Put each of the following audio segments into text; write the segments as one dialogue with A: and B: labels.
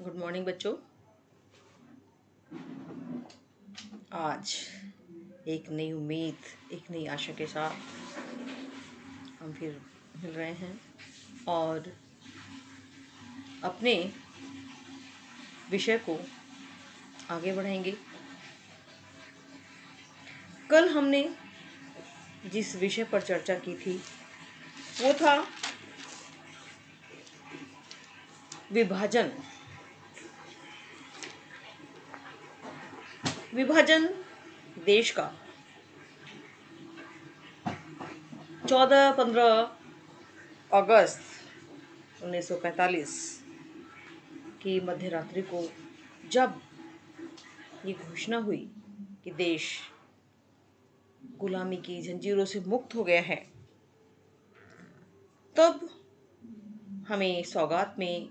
A: Good morning बच्चों। आज एक नई उम्मीद, एक नई आशा के साथ हम फिर मिल रहे हैं और अपने विषय को आगे बढ़ाएंगे। कल हमने जिस विषय पर चर्चा की थी वो था विभाजन। विभाजन देश का 14-15 अगस्त 1945 की मध्य रात्रि को जब ये घोषणा हुई कि देश गुलामी की जंजीरों से मुक्त हो गया है, तब हमें सौगात में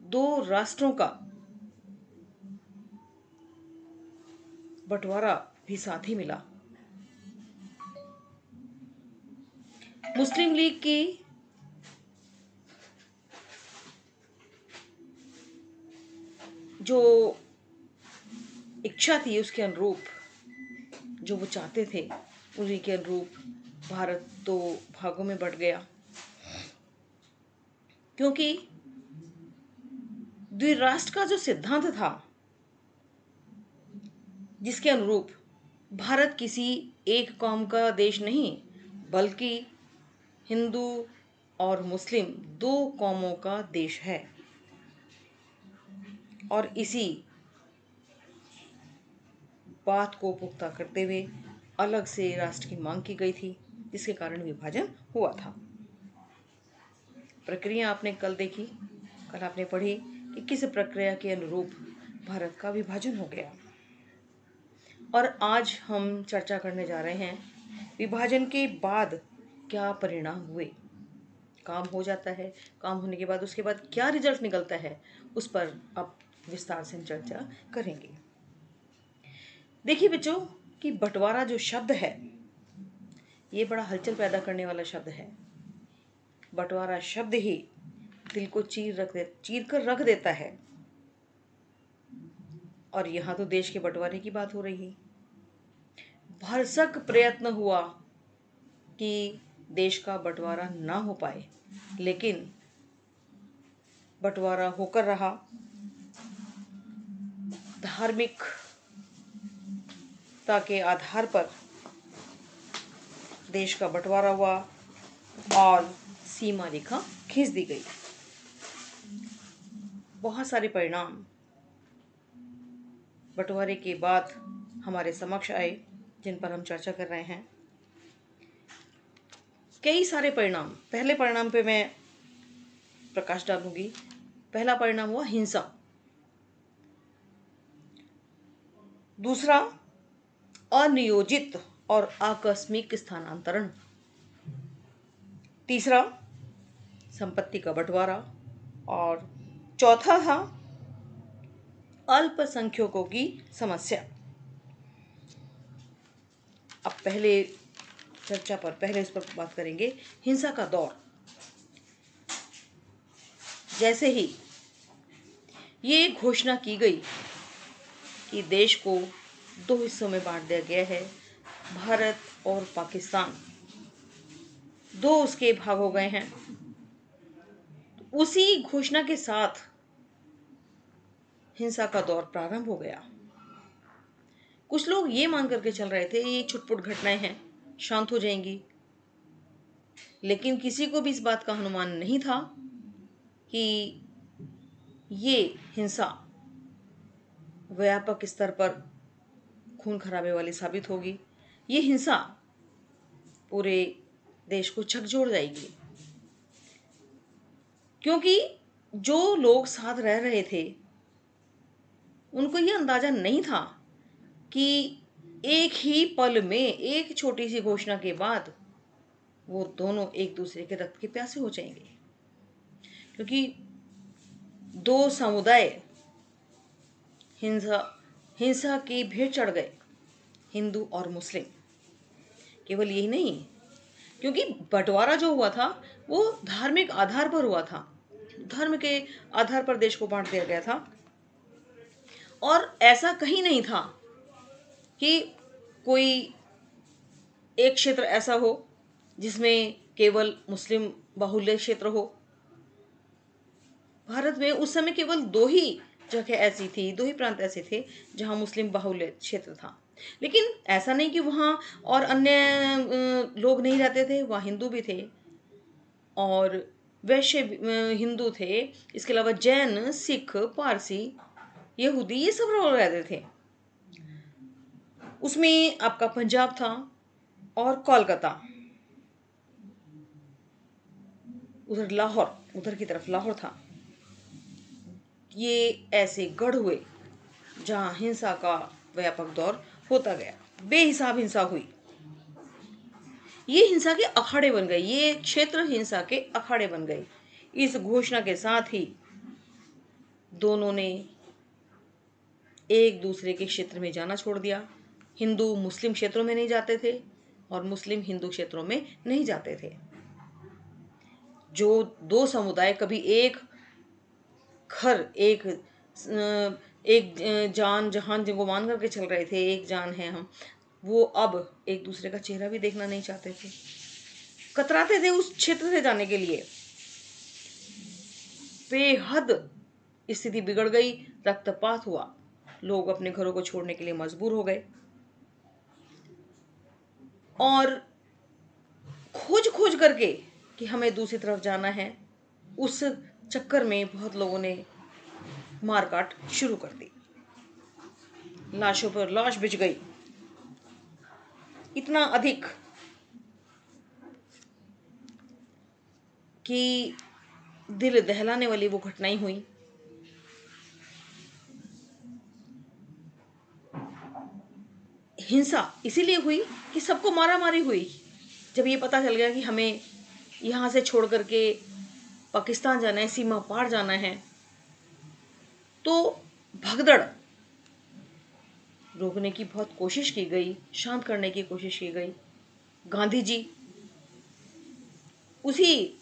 A: दो राष्ट्रों का बंटवारा भी साथ ही मिला। मुस्लिम लीग की जो इच्छा थी उसके अनुरूप, जो वो चाहते थे उन्हीं के अनुरूप भारत दो भागों में बंट गया, क्योंकि द्विराष्ट्र का जो सिद्धांत था जिसके अनुरूप भारत किसी एक कौम का देश नहीं बल्कि हिंदू और मुस्लिम दो कौमों का देश है, और इसी बात को पुख्ता करते हुए अलग से राष्ट्र की मांग की गई थी, जिसके कारण विभाजन हुआ था। प्रक्रिया आपने कल देखी, कल आपने पढ़ी कि किस प्रक्रिया के अनुरूप भारत का विभाजन हो गया। और आज हम चर्चा करने जा रहे हैं विभाजन के बाद क्या परिणाम हुए। काम हो जाता है, काम होने के बाद उसके बाद क्या रिजल्ट निकलता है, उस पर अब विस्तार से हम चर्चा करेंगे। देखिए बच्चों कि बंटवारा जो शब्द है ये बड़ा हलचल पैदा करने वाला शब्द है। बंटवारा शब्द ही दिल को चीर कर रख देता है। और यहाँ तो देश के बंटवारे की बात हो रही है। भरसक प्रयत्न हुआ कि देश का बंटवारा ना हो पाए, लेकिन बंटवारा होकर रहा। धार्मिकता के आधार पर देश का बंटवारा हुआ और सीमा रेखा खींच दी गई। बहुत सारे परिणाम बंटवारे के बाद हमारे समक्ष आए, जिन पर हम चर्चा कर रहे हैं। कई सारे परिणाम। पहले परिणाम पे मैं प्रकाश डालूंगी। पहला परिणाम हुआ हिंसा। दूसरा अनियोजित और आकस्मिक स्थानांतरण। तीसरा संपत्ति का बंटवारा। और चौथा था अल्पसंख्यकों की समस्या। अब पहले इस पर बात करेंगे। हिंसा का दौर। जैसे ही ये घोषणा की गई कि देश को दो हिस्सों में बांट दिया गया है, भारत और पाकिस्तान दो उसके भाग हो गए हैं, तो उसी घोषणा के साथ हिंसा का दौर प्रारंभ हो गया। कुछ लोग ये मान करके चल रहे थे ये छुटपुट घटनाएं हैं, शांत हो जाएंगी, लेकिन किसी को भी इस बात का अनुमान नहीं था कि ये हिंसा व्यापक स्तर पर खून खराबे वाली साबित होगी। ये हिंसा पूरे देश को झकझोर जाएगी, क्योंकि जो लोग साथ रह रहे थे उनको ये अंदाजा नहीं था कि एक ही पल में, एक छोटी सी घोषणा के बाद वो दोनों एक दूसरे के रक्त के प्यासे हो जाएंगे। क्योंकि दो समुदाय हिंसा की भेंट चढ़ गए, हिंदू और मुस्लिम। केवल यही नहीं, क्योंकि बंटवारा जो हुआ था वो धार्मिक आधार पर हुआ था। धर्म के आधार पर देश को बांट दिया गया था। और ऐसा कहीं नहीं था कि कोई एक क्षेत्र ऐसा हो जिसमें केवल मुस्लिम बाहुल्य क्षेत्र हो। भारत में उस समय केवल दो ही जगह ऐसी थी, दो ही प्रांत ऐसे थे जहां मुस्लिम बाहुल्य क्षेत्र था। लेकिन ऐसा नहीं कि वहां और अन्य लोग नहीं रहते थे, वहां हिंदू भी थे और वैश्य हिंदू थे। इसके अलावा जैन, सिख, पारसी, यहूदी, ये सब लोग रहते थे। उसमें आपका पंजाब था और कोलकाता, उधर लाहौर, उधर की तरफ लाहौर था। ये ऐसे गढ़ हुए जहां हिंसा का व्यापक दौर होता गया, बेहिसाब हिंसा हुई। ये हिंसा के अखाड़े बन गए, ये क्षेत्र हिंसा के अखाड़े बन गए। इस घोषणा के साथ ही दोनों ने एक दूसरे के क्षेत्र में जाना छोड़ दिया। हिंदू मुस्लिम क्षेत्रों में नहीं जाते थे और मुस्लिम हिंदू क्षेत्रों में नहीं जाते थे। जो दो समुदाय कभी एक घर, एक जान जहान जिनको मान करके चल रहे थे, एक जान है हम, वो अब एक दूसरे का चेहरा भी देखना नहीं चाहते थे, कतराते थे उस क्षेत्र से जाने के लिए। बेहद स्थिति बिगड़ गई, रक्तपात हुआ, लोग अपने घरों को छोड़ने के लिए मजबूर हो गए और खोज खोज करके कि हमें दूसरी तरफ जाना है, उस चक्कर में बहुत लोगों ने मारकाट शुरू कर दी। लाशों पर लाश बिछ गई। इतना अधिक कि दिल दहलाने वाली वो घटनाएं हुई। हिंसा इसीलिए हुई कि सबको मारा मारी हुई। जब ये पता चल गया कि हमें यहाँ से छोड़ करके पाकिस्तान जाना है, सीमा पार जाना है, तो भगदड़ रोकने की बहुत कोशिश की गई, शांत करने की कोशिश की गई। गांधी जी उसी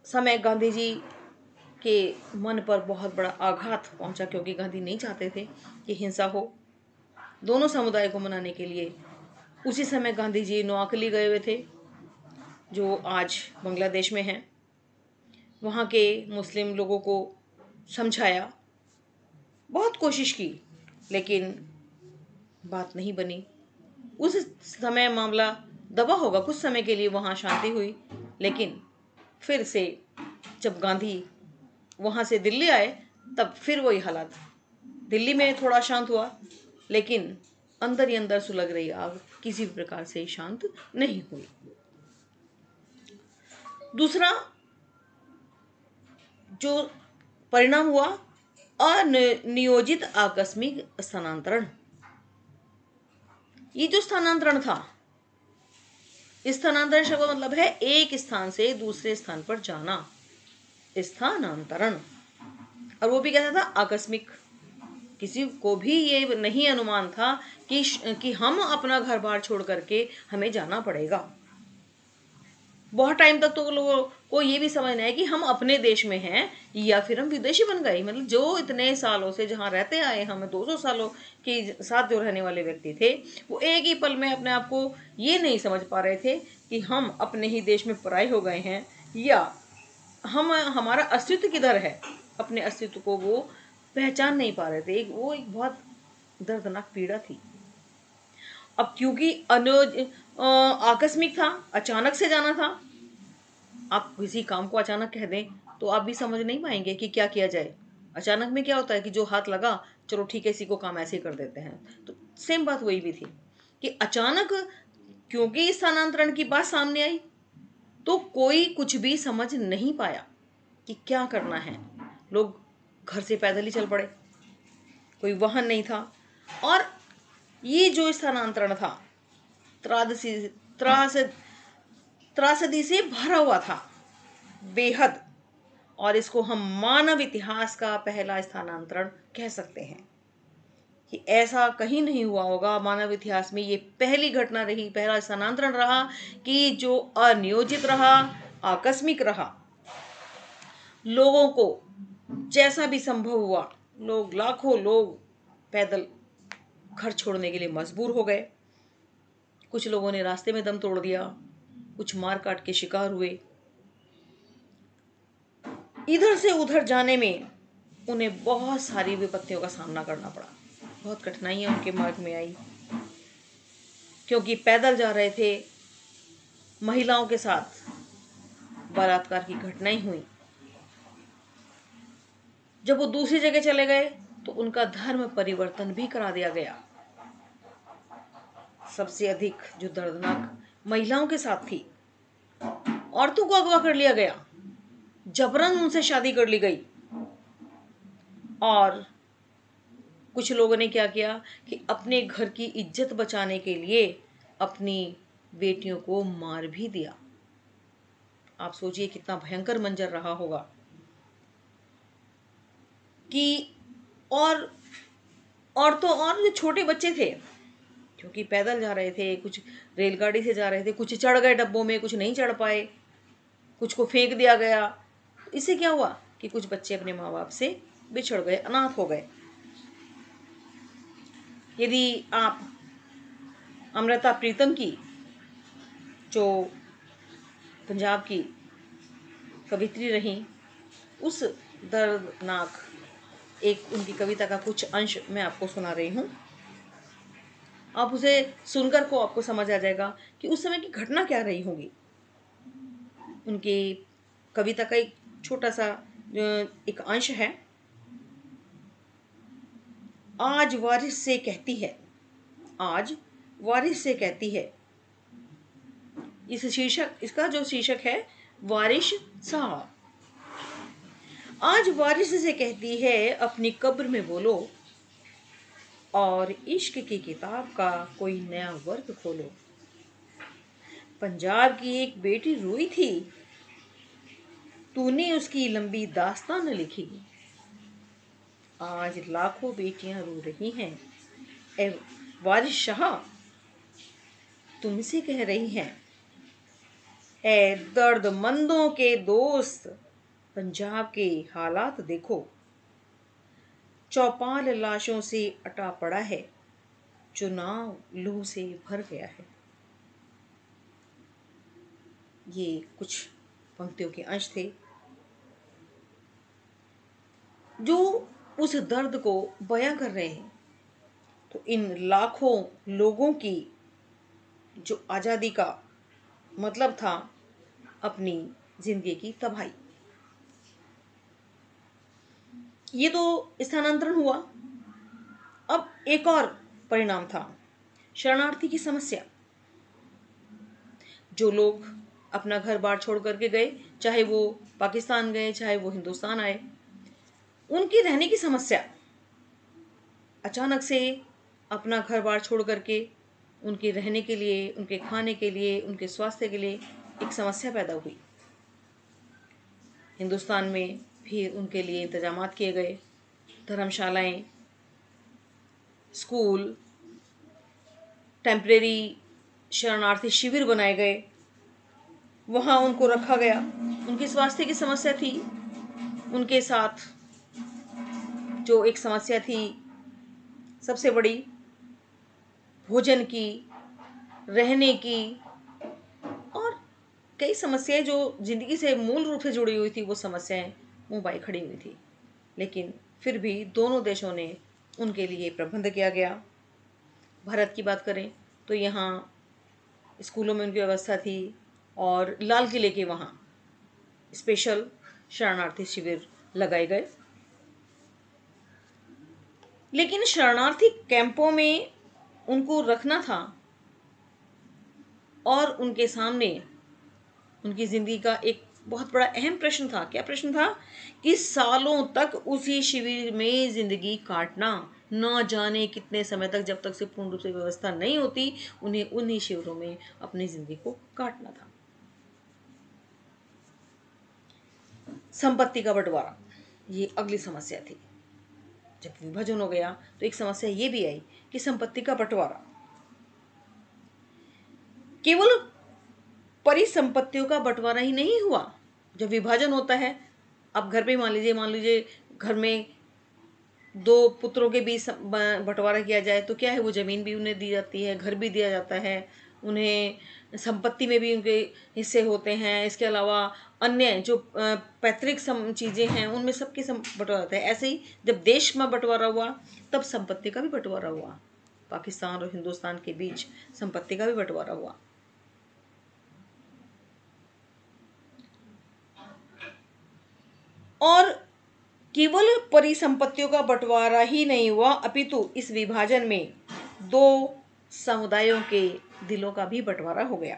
A: समय गांधी जी के मन पर बहुत बड़ा आघात पहुंचा, क्योंकि गांधी नहीं चाहते थे कि हिंसा हो। दोनों समुदाय को मनाने के लिए उसी समय गांधी जी नोआखली गए हुए थे, जो आज बांग्लादेश में है। वहाँ के मुस्लिम लोगों को समझाया, बहुत कोशिश की, लेकिन बात नहीं बनी। उस समय मामला दबा होगा, कुछ समय के लिए वहाँ शांति हुई, लेकिन फिर से जब गांधी वहाँ से दिल्ली आए तब फिर वही हालात। दिल्ली में थोड़ा शांत हुआ, लेकिन अंदर ही अंदर सुलग रही आग किसी भी प्रकार से शांत नहीं हुई। दूसरा जो परिणाम हुआ, अनियोजित आकस्मिक स्थानांतरण। ये जो स्थानांतरण था, इस स्थानांतरण शब्द का मतलब है एक स्थान से दूसरे स्थान पर जाना, स्थानांतरण। और वो भी कैसा था? आकस्मिक। किसी को भी ये नहीं अनुमान था कि हम अपना घर बार छोड़ करके हमें जाना पड़ेगा। बहुत टाइम तक तो लोगों को ये भी समझना है कि हम अपने देश में हैं या फिर हम विदेशी बन गए। मतलब जो इतने सालों से जहाँ रहते आए, हम 200 सालों के साथ जो रहने वाले व्यक्ति थे, वो एक ही पल में अपने आप को ये नहीं समझ पा रहे थे कि हम अपने ही देश में पराए हो गए हैं, या हमारा अस्तित्व किधर है। अपने अस्तित्व को वो पहचान नहीं पा रहे थे। वो एक बहुत दर्दनाक पीड़ा थी। अब क्योंकि आकस्मिक था, अचानक से जाना था। आप किसी काम को अचानक कह दें तो आप भी समझ नहीं पाएंगे कि क्या किया जाए। अचानक में क्या होता है कि जो हाथ लगा, चलो ठीक है, इसी को काम ऐसे कर देते हैं। तो सेम बात वही भी थी कि अचानक क्योंकि स्थानांतरण की बात सामने आई, तो कोई कुछ भी समझ नहीं पाया कि क्या करना है। लोग घर से पैदल ही चल पड़े, कोई वाहन नहीं था। और ये जो स्थानांतरण था, त्रासदी से भरा हुआ था, बेहद। और इसको हम मानव इतिहास का पहला स्थानांतरण कह सकते हैं कि ऐसा कहीं नहीं हुआ होगा मानव इतिहास में। ये पहली घटना रही, पहला स्थानांतरण रहा कि जो अनियोजित रहा, आकस्मिक रहा। लोगों को जैसा भी संभव हुआ, लोग लाखों लोग पैदल घर छोड़ने के लिए मजबूर हो गए। कुछ लोगों ने रास्ते में दम तोड़ दिया, कुछ मार काट के शिकार हुए। इधर से उधर जाने में उन्हें बहुत सारी विपत्तियों का सामना करना पड़ा, बहुत कठिनाइयां उनके मार्ग में आई, क्योंकि पैदल जा रहे थे। महिलाओं के साथ बलात्कार की घटनाएं हुई। जब वो दूसरी जगह चले गए तो उनका धर्म परिवर्तन भी करा दिया गया। सबसे अधिक जो दर्दनाक महिलाओं के साथ थी, औरतों को अगवा कर लिया गया, जबरन उनसे शादी कर ली गई। और कुछ लोगों ने क्या किया कि अपने घर की इज्जत बचाने के लिए अपनी बेटियों को मार भी दिया। आप सोचिए कितना भयंकर मंजर रहा होगा कि औरतों और जो छोटे बच्चे थे, क्योंकि पैदल जा रहे थे, कुछ रेलगाड़ी से जा रहे थे, कुछ चढ़ गए डब्बों में, कुछ नहीं चढ़ पाए, कुछ को फेंक दिया गया। इससे क्या हुआ कि कुछ बच्चे अपने माँ बाप से बिछड़ गए, अनाथ हो गए। यदि आप अमृता प्रीतम की, जो पंजाब की कवित्री रही, उस दर्दनाक एक उनकी कविता का कुछ अंश मैं आपको सुना रही हूँ। आप उसे सुनकर को आपको समझ आ जाएगा कि उस समय की घटना क्या रही होगी। उनकी कविता का एक छोटा सा एक अंश है। आज वारिस से कहती है, आज वारिस से कहती है। इसका जो शीर्षक है, वारिस साहब। आज वारिस से कहती है अपनी कब्र में बोलो, और इश्क की किताब का कोई नया वर्ग खोलो। पंजाब की एक बेटी रोई थी, तूने उसकी लंबी दास्तान लिखी। आज लाखों बेटियां रो रही हैं, ए वारिस शाह तुमसे कह रही हैं। ए दर्दमंदों के दोस्त, पंजाब के हालात देखो। चौपाल लाशों से अटा पड़ा है, चुनाव लहू से भर गया है। ये कुछ पंक्तियों के अंश थे जो उस दर्द को बयां कर रहे हैं। तो इन लाखों लोगों की जो आज़ादी का मतलब था अपनी जिंदगी की तबाही, ये तो स्थानांतरण हुआ। अब एक और परिणाम था शरणार्थी की समस्या। जो लोग अपना घर बार छोड़ करके गए, चाहे वो पाकिस्तान गए, चाहे वो हिंदुस्तान आए, उनकी रहने की समस्या। अचानक से अपना घर बार छोड़ करके उनके रहने के लिए, उनके खाने के लिए, उनके स्वास्थ्य के लिए एक समस्या पैदा हुई। हिंदुस्तान में फिर उनके लिए इंतजामात किए गए, धर्मशालाएं, स्कूल, टेम्परेरी शरणार्थी शिविर बनाए गए, वहाँ उनको रखा गया। उनकी स्वास्थ्य की समस्या थी, उनके साथ जो एक समस्या थी सबसे बड़ी, भोजन की, रहने की, और कई समस्याएं जो जिंदगी से मूल रूप से जुड़ी हुई थी, वो समस्याएं मुंह बाई खड़ी हुई थी। लेकिन फिर भी दोनों देशों ने उनके लिए प्रबंध किया गया। भारत की बात करें तो यहाँ स्कूलों में उनकी व्यवस्था थी, और लाल किले के वहाँ स्पेशल शरणार्थी शिविर लगाए गए। लेकिन शरणार्थी कैंपों में उनको रखना था, और उनके सामने उनकी जिंदगी का एक बहुत बड़ा अहम प्रश्न था। क्या प्रश्न था? कि सालों तक उसी शिविर में जिंदगी काटना, न जाने कितने समय तक, जब तक से पूर्ण रूप से व्यवस्था नहीं होती, उन्हें उन्हीं शिविरों में अपनी जिंदगी को काटना था। संपत्ति का बंटवारा, ये अगली समस्या थी। जब विभाजन हो गया तो एक समस्या ये भी आई कि संपत्ति का बंटवारा। केवल परिसंपत्तियों का बंटवारा ही नहीं हुआ। जब विभाजन होता है अब घर पे मान लीजिए घर में दो पुत्रों के बीच बंटवारा किया जाए तो क्या है, वो जमीन भी उन्हें दी जाती है, घर भी दिया जाता है, उन्हें संपत्ति में भी उनके हिस्से होते हैं। इसके अलावा अन्य जो पैतृक चीजें हैं उनमें सबकी बंटवारा होता है। ऐसे ही जब देश में बंटवारा हुआ तब संपत्ति का भी बंटवारा हुआ। पाकिस्तान और हिंदुस्तान के बीच संपत्ति का भी बंटवारा हुआ। और केवल परिसंपत्तियों का बंटवारा ही नहीं हुआ, अपितु इस विभाजन में दो समुदायों के दिलों का भी बंटवारा हो गया।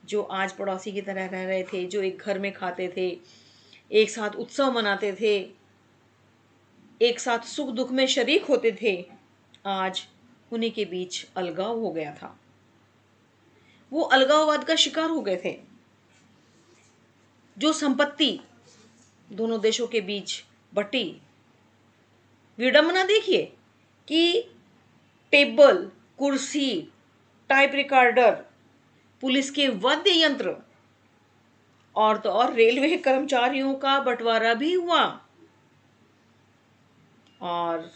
A: जो आज पड़ोसी की तरह रह रहे थे, जो एक घर में खाते थे, एक साथ उत्सव मनाते थे, एक साथ सुख दुख में शरीक होते थे, आज उन्हीं के बीच अलगाव हो गया था। वो अलगाववाद का शिकार हो गए थे। जो संपत्ति दोनों देशों के बीच बटी, विडंबना देखिए कि टेबल, कुर्सी, टाइप रिकॉर्डर, पुलिस के वाद्य यंत्र और तो और रेलवे कर्मचारियों का बंटवारा भी हुआ और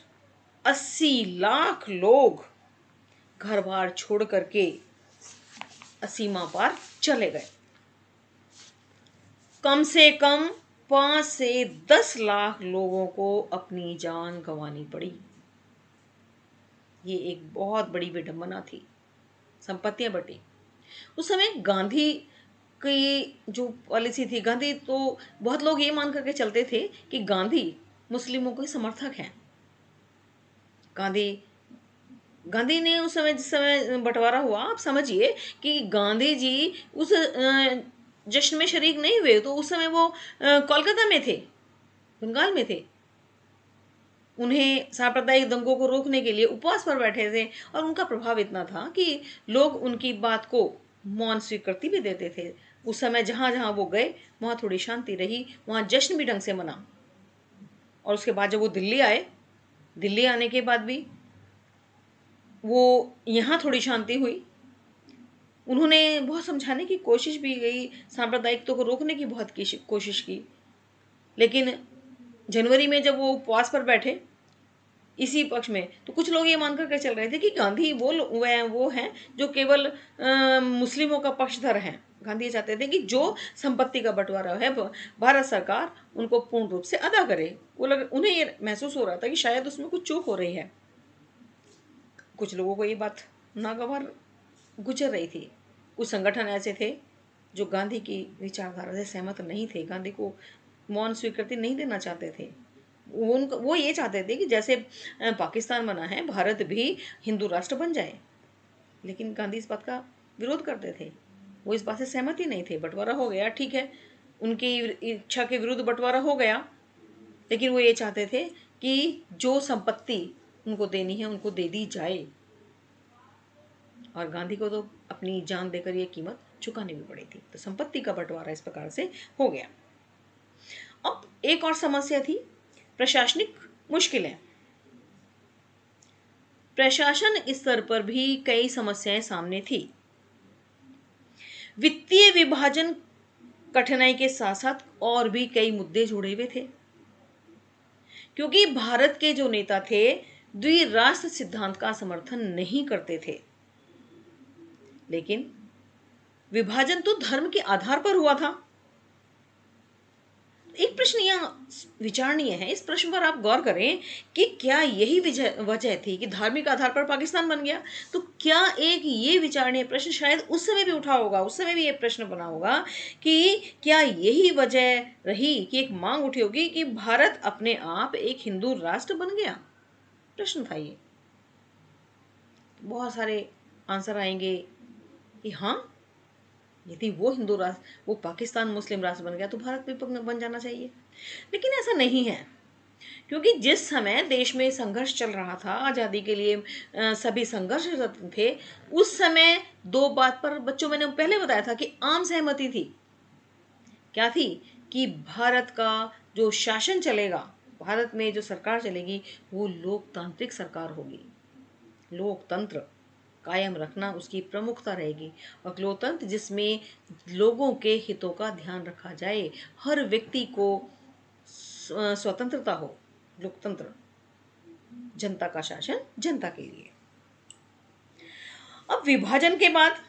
A: 80 लाख लोग घर बार छोड़ करके सीमा पार चले गए। कम से कम 5 से 10 लाख लोगों को अपनी जान गंवानी पड़ी। ये एक बहुत बड़ी विडंबना थी। संपत्तियां बटी। उस समय गांधी की जो पॉलिसी थी, गांधी तो बहुत लोग ये मान करके चलते थे कि गांधी मुस्लिमों के समर्थक हैं। गांधी गांधी ने उस समय, जिस समय बंटवारा हुआ, आप समझिए कि गांधी जी उस जश्न में शरीक नहीं हुए। तो उस समय वो कोलकाता में थे, बंगाल में थे। उन्हें सांप्रदायिक दंगों को रोकने के लिए उपवास पर बैठे थे और उनका प्रभाव इतना था कि लोग उनकी बात को मौन स्वीकृति भी देते थे। उस समय जहां जहां वो गए वहां थोड़ी शांति रही, वहां जश्न भी ढंग से मना। और उसके बाद जब वो दिल्ली आए, दिल्ली आने के बाद भी वो यहाँ थोड़ी शांति हुई। उन्होंने बहुत समझाने की कोशिश भी गई, सांप्रदायिकता को रोकने की बहुत कोशिश की। लेकिन जनवरी में जब वो उपवास पर बैठे इसी पक्ष में, तो कुछ लोग ये मान करके चल रहे थे कि गांधी वो हैं जो केवल मुस्लिमों का पक्षधर हैं। गांधी चाहते थे कि जो संपत्ति का बंटवारा है भारत सरकार उनको पूर्ण रूप से अदा करे। उन्हें ये महसूस हो रहा था कि शायद उसमें कुछ चूक हो रही है। कुछ लोगों को ये बात नागवार गुजर रही थी। कुछ संगठन ऐसे थे जो गांधी की विचारधारा से सहमत नहीं थे, गांधी को मौन स्वीकृति नहीं देना चाहते थे। वो ये चाहते थे कि जैसे पाकिस्तान बना है, भारत भी हिंदू राष्ट्र बन जाए। लेकिन गांधी इस बात का विरोध करते थे। वो इस बात से सहमत ही नहीं थे। बंटवारा हो गया, ठीक है, उनकी इच्छा के विरुद्ध बंटवारा हो गया, लेकिन वो ये चाहते थे कि जो संपत्ति उनको देनी है उनको दे दी जाए। और गांधी को तो अपनी जान देकर ये कीमत चुकानी भी पड़ी थी। तो संपत्ति का बंटवारा इस प्रकार से हो गया। अब एक और समस्या थी, प्रशासनिक मुश्किलें। प्रशासन स्तर पर भी कई समस्याएं सामने थी। वित्तीय विभाजन कठिनाई के साथ साथ और भी कई मुद्दे जुड़े हुए थे, क्योंकि भारत के जो नेता थे द्विराष्ट्र सिद्धांत का समर्थन नहीं करते थे। लेकिन विभाजन तो धर्म के आधार पर हुआ था। एक प्रश्न यह विचारणीय है, इस प्रश्न पर आप गौर करें कि क्या यही वजह थी कि धार्मिक आधार पर पाकिस्तान बन गया? तो क्या एक ये विचारणीय प्रश्न शायद उस समय भी उठा होगा, उस समय भी ये प्रश्न बना होगा कि क्या यही वजह रही कि एक मांग उठी होगी कि भारत अपने आप एक हिंदू राष्ट्र बन गया? प्रश्न था ये। बहुत सारे आंसर आएंगे कि हाँ, यदि वो हिंदू राष्ट्र, वो पाकिस्तान मुस्लिम राष्ट्र बन गया तो भारत भी बन जाना चाहिए। लेकिन ऐसा नहीं है, क्योंकि जिस समय देश में संघर्ष चल रहा था, आज़ादी के लिए सभी संघर्षरत थे, उस समय दो बात पर बच्चों, मैंने पहले बताया था कि आम सहमति थी। क्या थी? कि भारत का जो शासन चलेगा, भारत में जो सरकार चलेगी वो लोकतांत्रिक सरकार होगी। लोकतंत्र कायम रखना उसकी प्रमुखता रहेगी। और लोकतंत्र जिसमें लोगों के हितों का ध्यान रखा जाए, हर व्यक्ति को स्वतंत्रता हो, लोकतंत्र, जनता का शासन जनता के लिए। अब विभाजन के बाद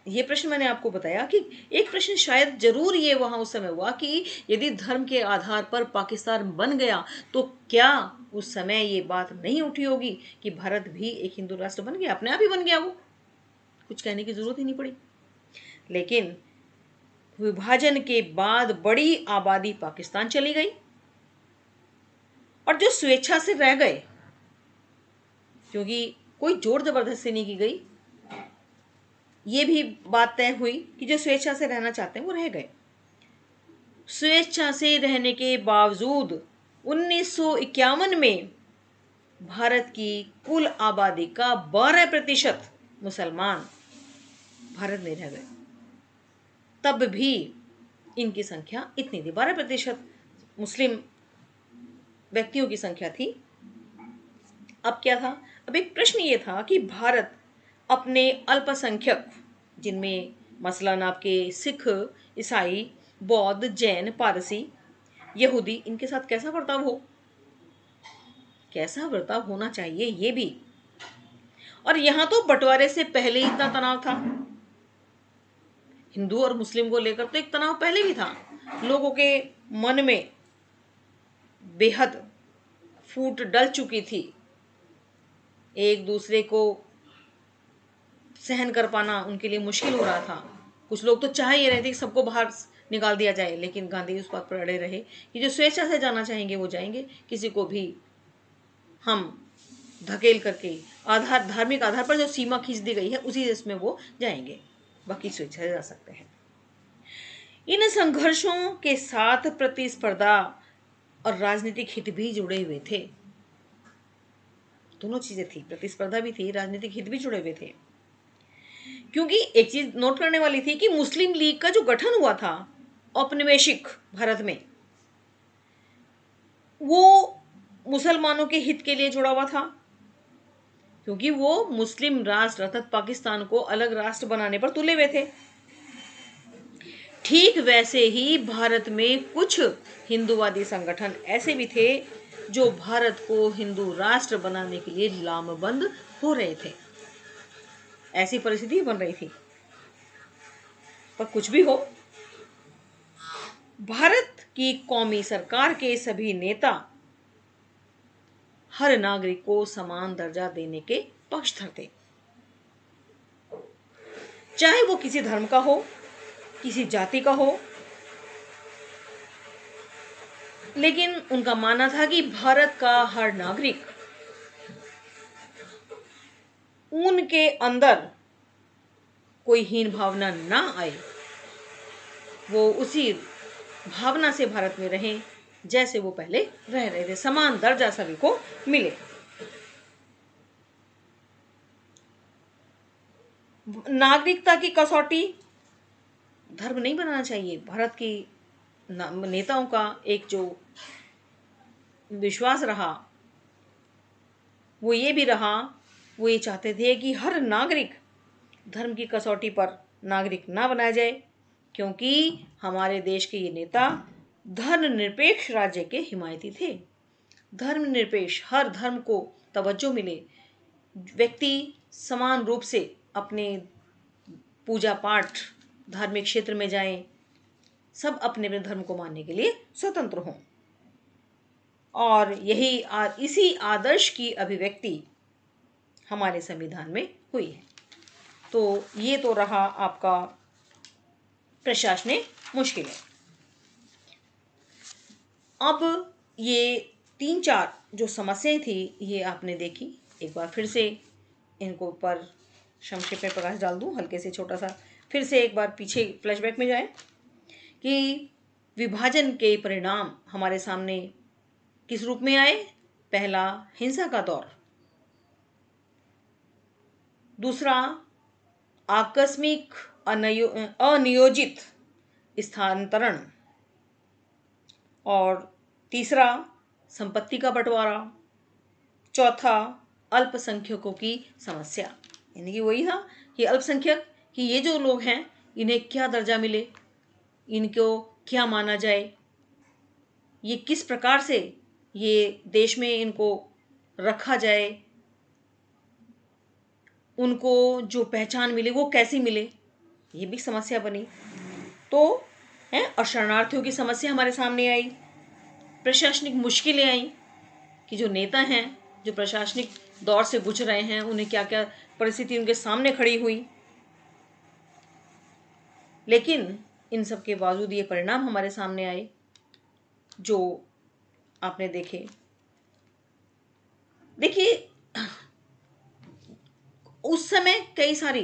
A: ये प्रश्न मैंने आपको बताया कि एक प्रश्न शायद जरूर ये वहां उस समय हुआ कि यदि धर्म के आधार पर पाकिस्तान बन गया तो क्या उस समय ये बात नहीं उठी होगी कि भारत भी एक हिंदू राष्ट्र बन गया, अपने आप ही बन गया, वो कुछ कहने की जरूरत ही नहीं पड़ी। लेकिन विभाजन के बाद बड़ी आबादी पाकिस्तान चली गई और जो स्वेच्छा से रह गए, क्योंकि कोई जोर जबरदस्ती नहीं की गई, ये भी बात तय हुई कि जो स्वेच्छा से रहना चाहते हैं वो रह गए। स्वेच्छा से रहने के बावजूद 1951 में भारत की कुल आबादी का 12% मुसलमान भारत में रह गए। तब भी इनकी संख्या इतनी थी, 12% मुस्लिम व्यक्तियों की संख्या थी। अब क्या था? अब एक प्रश्न ये था कि भारत अपने अल्पसंख्यक, जिनमें मसलन आपके सिख, ईसाई, बौद्ध, जैन, पारसी, यहूदी, इनके साथ कैसा बर्ताव हो, कैसा बर्ताव होना चाहिए ये भी। और यहां तो बंटवारे से पहले ही इतना तनाव था, हिंदू और मुस्लिम को लेकर तो एक तनाव पहले भी था। लोगों के मन में बेहद फूट डल चुकी थी, एक दूसरे को सहन कर पाना उनके लिए मुश्किल हो रहा था। कुछ लोग तो चाह ही रहे थे कि सबको बाहर निकाल दिया जाए, लेकिन गांधी उस बात पर अड़े रहे कि जो स्वेच्छा से जाना चाहेंगे वो जाएंगे, किसी को भी हम धकेल करके आधार, धार्मिक आधार पर जो सीमा खींच दी गई है उसी इसमें वो जाएंगे, बाकी स्वेच्छा से जा सकते हैं। इन संघर्षों के साथ प्रतिस्पर्धा और राजनीतिक हित भी जुड़े हुए थे। दोनों चीजें थी, प्रतिस्पर्धा भी थी, राजनीतिक हित भी जुड़े हुए थे। क्योंकि एक चीज नोट करने वाली थी कि मुस्लिम लीग का जो गठन हुआ था औपनिवेशिक भारत में, वो मुसलमानों के हित के लिए जुड़ा हुआ था, क्योंकि वो मुस्लिम राष्ट्र अर्थात पाकिस्तान को अलग राष्ट्र बनाने पर तुले हुए थे। ठीक वैसे ही भारत में कुछ हिंदूवादी संगठन ऐसे भी थे जो भारत को हिंदू राष्ट्र बनाने के लिए लामबंद हो रहे थे। ऐसी परिस्थिति बन रही थी। पर कुछ भी हो, भारत की कौमी सरकार के सभी नेता हर नागरिक को समान दर्जा देने के पक्षधर थे, चाहे वो किसी धर्म का हो, किसी जाति का हो। लेकिन उनका मानना था कि भारत का हर नागरिक, उनके अंदर कोई हीन भावना ना आए, वो उसी भावना से भारत में रहें जैसे वो पहले रह रहे थे, समान दर्जा सभी को मिले। नागरिकता की कसौटी धर्म नहीं बनाना चाहिए। भारत की नेताओं का एक जो विश्वास रहा वो ये भी रहा, वो ये चाहते थे कि हर नागरिक धर्म की कसौटी पर नागरिक ना बनाया जाए, क्योंकि हमारे देश के ये नेता धर्मनिरपेक्ष राज्य के हिमायती थे। धर्मनिरपेक्ष, हर धर्म को तवज्जो मिले, व्यक्ति समान रूप से अपने पूजा पाठ, धार्मिक क्षेत्र में जाएं, सब अपने अपने धर्म को मानने के लिए स्वतंत्र हों। और इसी आदर्श की अभिव्यक्ति हमारे संविधान में हुई है। तो ये तो रहा आपका प्रशासनिक मुश्किलें। अब ये 3-4 जो समस्याएं थी ये आपने देखी। एक बार फिर से इनको ऊपर संक्षेप में प्रकाश डाल दूं, हल्के से छोटा सा, फिर से एक बार पीछे फ्लैशबैक में जाए कि विभाजन के परिणाम हमारे सामने किस रूप में आए। पहला, हिंसा का दौर। दूसरा, आकस्मिक अनियोजित स्थानांतरण। और तीसरा, संपत्ति का बंटवारा। चौथा, अल्पसंख्यकों की समस्या, यानी कि वही था कि अल्पसंख्यक, कि ये जो लोग हैं इन्हें क्या दर्जा मिले, इनको क्या माना जाए। ये किस प्रकार से ये देश में इनको रखा जाए, उनको जो पहचान मिले वो कैसी मिले, ये भी समस्या बनी। तो है, और शरणार्थियों की समस्या हमारे सामने आई, प्रशासनिक मुश्किलें आई कि जो नेता हैं, जो प्रशासनिक दौर से गुजर रहे हैं, उन्हें क्या क्या परिस्थिति उनके सामने खड़ी हुई। लेकिन इन सब के बावजूद ये परिणाम हमारे सामने आए जो आपने देखे। देखिए, उस समय कई सारी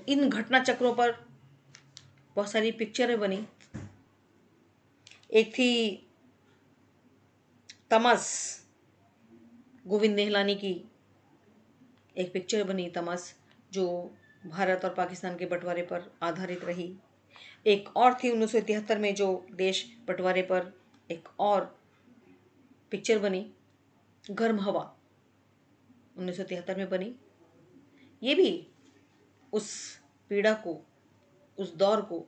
A: इन घटना चक्रों पर बहुत सारी पिक्चरें बनी। एक थी तमस, गोविंद निहलानी की एक पिक्चर बनी तमस, जो भारत और पाकिस्तान के बंटवारे पर आधारित रही। एक और थी 1973 में जो देश बंटवारे पर एक और पिक्चर बनी, गर्म हवा, 1973 में बनी। ये भी उस पीड़ा को, उस दौर को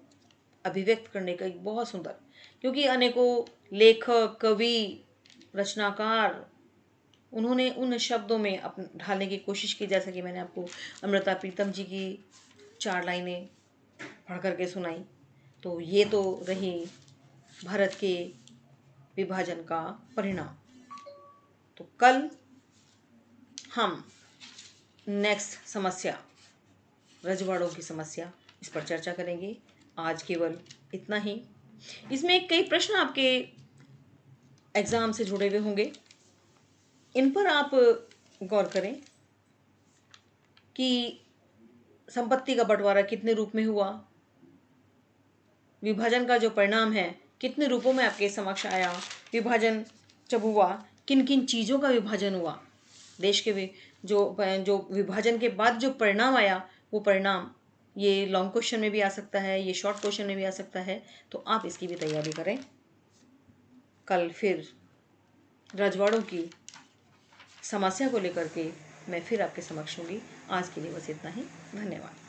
A: अभिव्यक्त करने का एक बहुत सुंदर, क्योंकि अनेकों लेखक, कवि, रचनाकार उन्होंने उन शब्दों में ढालने की कोशिश की, जैसा कि मैंने आपको अमृता प्रीतम जी की 4 लाइनें पढ़ करके सुनाई। तो ये तो रही भारत के विभाजन का परिणाम। तो कल हम नेक्स्ट समस्या, रजवाड़ों की समस्या, इस पर चर्चा करेंगे। आज केवल इतना ही। इसमें कई प्रश्न आपके एग्जाम से जुड़े हुए होंगे, इन पर आप गौर करें कि संपत्ति का बंटवारा कितने रूप में हुआ, विभाजन का जो परिणाम है कितने रूपों में आपके समक्ष आया, विभाजन जब हुआ किन किन चीज़ों का विभाजन हुआ, देश के जो विभाजन के बाद जो परिणाम आया, वो परिणाम ये लॉन्ग क्वेश्चन में भी आ सकता है, ये शॉर्ट क्वेश्चन में भी आ सकता है। तो आप इसकी भी तैयारी करें। कल फिर रजवाड़ों की समस्या को लेकर के मैं फिर आपके समक्ष होंगी। आज के लिए बस इतना ही। धन्यवाद।